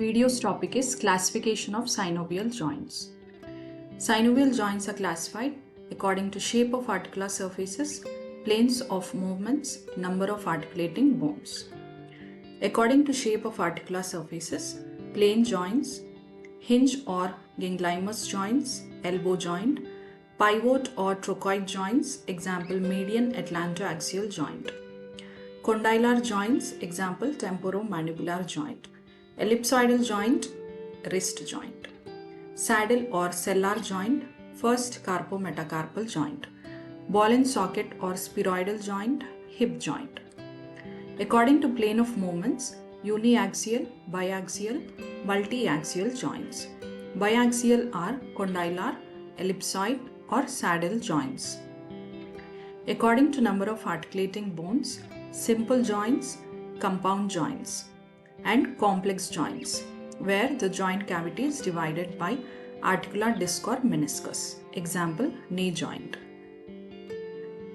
Video's topic is Classification of Synovial Joints. Synovial joints are classified according to shape of articular surfaces, planes of movements, number of articulating bones. According to shape of articular surfaces, plane joints, hinge or ganglimus joints, elbow joint, pivot or trochoid joints, example median atlantoaxial joint. Condylar joints, example temporomandibular joint. Ellipsoidal joint, wrist joint. Saddle or cellar joint, first carpometacarpal joint. Ball and socket or spheroidal joint, hip joint. According to plane of movements, uniaxial, biaxial, multiaxial joints. Biaxial are condylar, ellipsoid or saddle joints. According to number of articulating bones, simple joints, compound joints, and complex joints, where the joint cavity is divided by articular disc or meniscus. Example, knee joint.